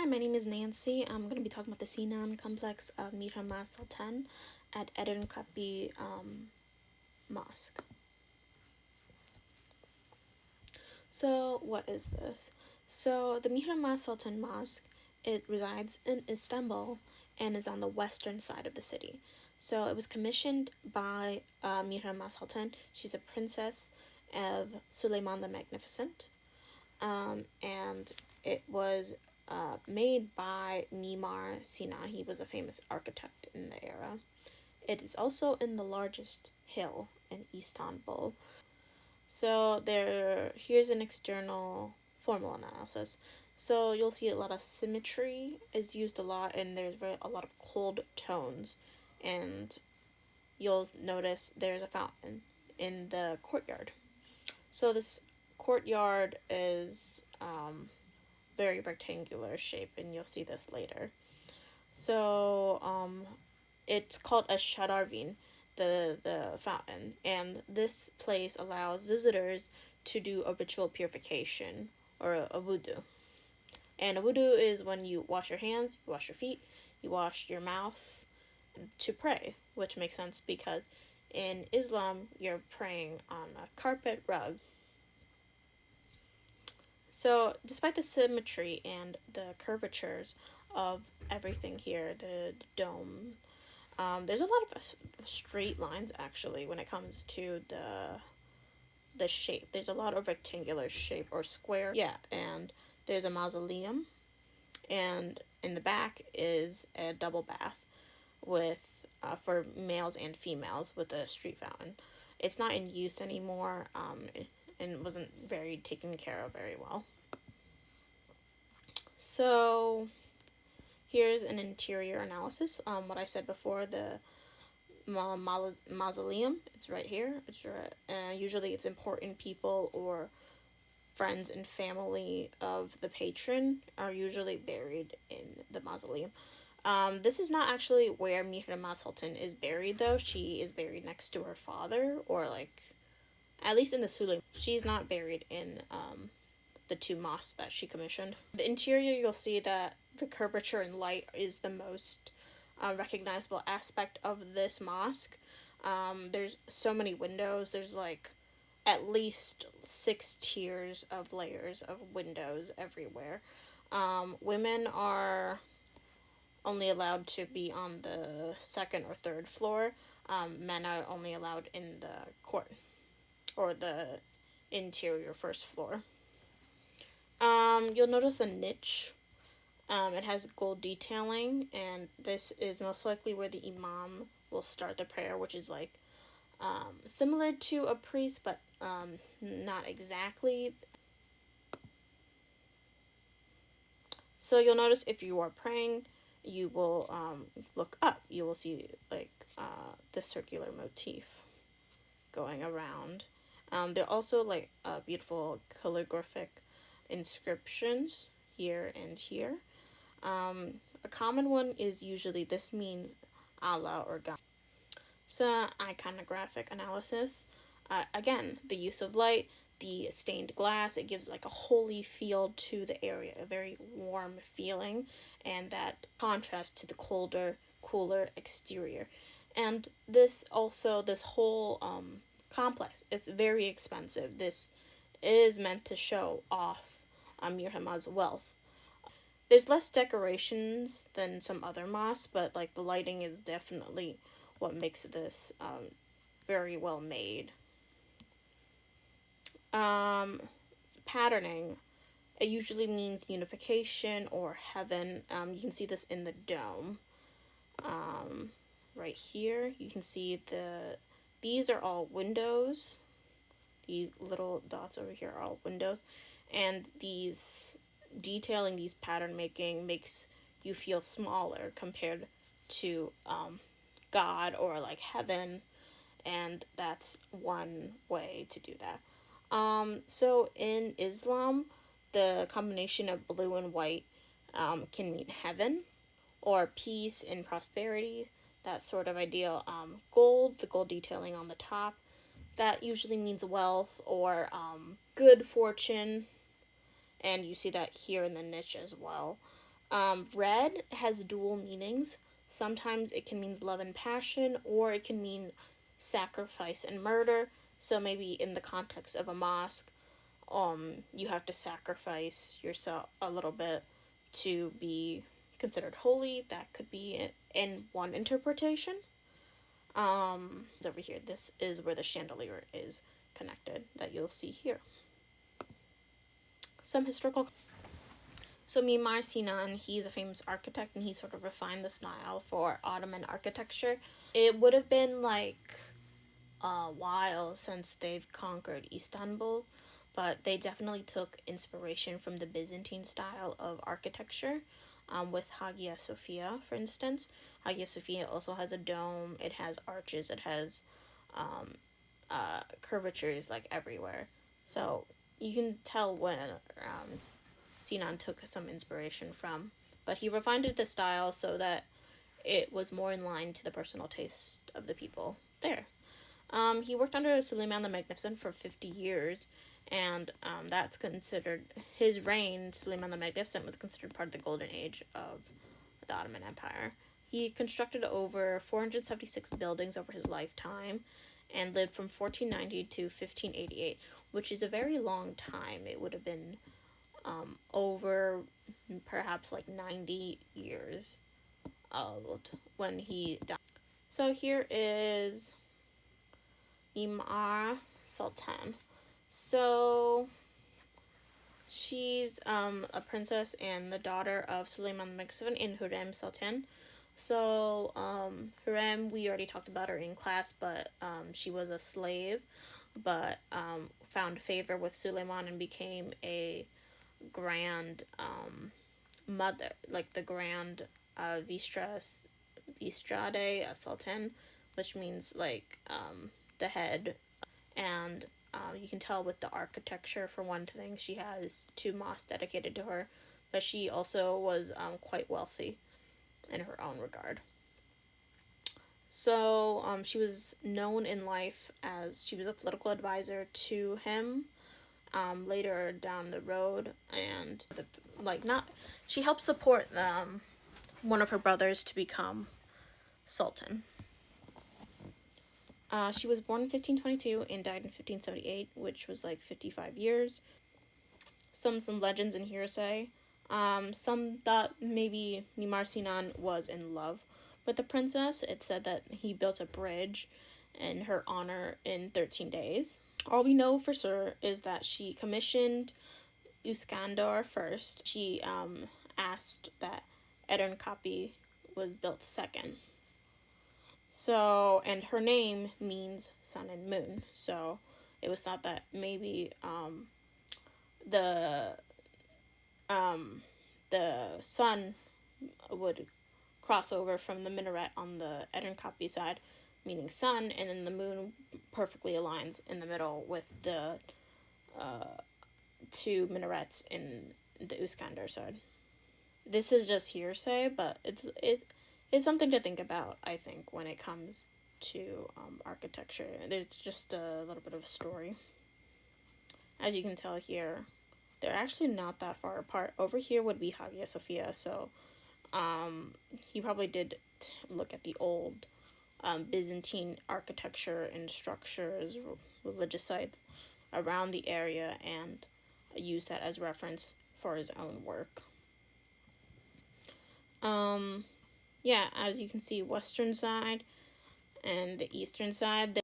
Hi, my name is Nancy. I'm going to be talking about the Sinan complex of Mir Hamas Sultan at Eden Kapi Mosque. So, what is this? So, the Mir Hamas Sultan Mosque, it resides in Istanbul and is on the western side of the city. So, it was commissioned by Mir Hamas Sultan. She's a princess of Suleiman the Magnificent. And it was made by Mimar Sinan. He was a famous architect in the era. It is also in the largest hill in Istanbul. So here's an external formal analysis. So you'll see a lot of symmetry is used a lot, and there's a lot of cold tones, and you'll notice there's a fountain in the courtyard. So this courtyard is very rectangular shape, and you'll see this later. So it's called a shadarvin, the fountain, and this place allows visitors to do a ritual purification or a wudu. And a wudu is when you wash your hands, you wash your feet, you wash your mouth to pray, which makes sense because in Islam you're praying on a carpet rug. So, despite the symmetry and the curvatures of everything here, the dome, there's a lot of straight lines actually when it comes to the shape. There's a lot of rectangular shape or square. Yeah, and there's a mausoleum, and in the back is a double bath with for males and females with a street fountain. It's not in use anymore. And wasn't very taken care of very well. So here's an interior analysis. What I said before, the mausoleum, it's right here. It's right, usually it's important people or friends and family of the patron are usually buried in the mausoleum. This is not actually where Mihrimah Sultan is buried, though. She is buried next to her father, or like, at least in the Sule. She's not buried in the two mosques that she commissioned. The interior, you'll see that the curvature and light is the most recognizable aspect of this mosque. There's so many windows. There's like at least 6 tiers of layers of windows everywhere. Women are only allowed to be on the second or third floor. Men are only allowed in the court or the interior first floor. You'll notice the niche. It has gold detailing, and this is most likely where the imam will start the prayer, which is like similar to a priest, but not exactly. So you'll notice if you are praying, you will look up. You will see like the circular motif going around. There are also like beautiful calligraphic inscriptions here and here. A common one is usually this means Allah or God. So, iconographic analysis. Again, the use of light, the stained glass, it gives like a holy feel to the area, a very warm feeling, and that contrast to the colder, cooler exterior. And this whole complex, it's very expensive. This is meant to show off Amir Hamad's wealth. There's less decorations than some other mosques, but like the lighting is definitely what makes this very well made. Um, Patterning, it usually means unification or heaven. You can see this in the dome. Right here, you can see these are all windows. These little dots over here are all windows, and these detailing, these pattern making makes you feel smaller compared to God or like heaven, and that's one way to do that. So in Islam, the combination of blue and white can mean heaven or peace and prosperity, that sort of ideal. Gold, the gold detailing on the top, that usually means wealth or good fortune, and you see that here in the niche as well. Red has dual meanings. Sometimes it can mean love and passion, or it can mean sacrifice and murder. So maybe in the context of a mosque, you have to sacrifice yourself a little bit to be considered holy. That could be in one interpretation. Over here, this is where the chandelier is connected that you'll see here. Some historical. So Mimar Sinan, he's a famous architect, and he sort of refined the style for Ottoman architecture. It would have been like a while since they've conquered Istanbul, but they definitely took inspiration from the Byzantine style of architecture, with Hagia Sophia, for instance. Hagia Sophia also has a dome, it has arches, it has curvatures like everywhere. So you can tell when Sinan took some inspiration from. But he refined the style so that it was more in line to the personal taste of the people there. He worked under Suleiman the Magnificent for 50 years, and that's considered his reign. Suleiman the Magnificent was considered part of the golden age of the Ottoman Empire. He constructed over 476 buildings over his lifetime and lived from 1490 to 1588, which is a very long time. It would have been over perhaps like 90 years old when he died. So here is Imar Sultan. So she's a princess and the daughter of Suleiman the Magnificent and Hurrem Sultan. So Hurrem, we already talked about her in class, but she was a slave, but found favor with Suleiman and became a grand mother, like the grand Vistrade Sultan, which means like the head. And you can tell with the architecture, for one thing, she has two mosques dedicated to her, but she also was quite wealthy in her own regard. So she was known in life as she was a political advisor to him later down the road, and she helped support one of her brothers to become sultan. She was born in 1522 and died in 1578, which was like 55 years. Some legends and hearsay. Some thought maybe Mimar Sinan was in love with the princess. It said that he built a bridge in her honor in 13 days. All we know for sure is that she commissioned Iskandar first. She asked that Edirne Kapı was built second. So, and her name means sun and moon. So, it was thought that maybe the sun would cross over from the minaret on the Edirne Kapı side, meaning sun, and then the moon perfectly aligns in the middle with the two minarets in the Iskandar side. This is just hearsay, but it's something to think about, I think, when it comes to architecture. There's just a little bit of a story. As you can tell here, they're actually not that far apart. Over here would be Hagia Sophia, so he probably did look at the old Byzantine architecture and structures, religious sites around the area, and use that as reference for his own work. Yeah, as you can see, western side and the eastern side,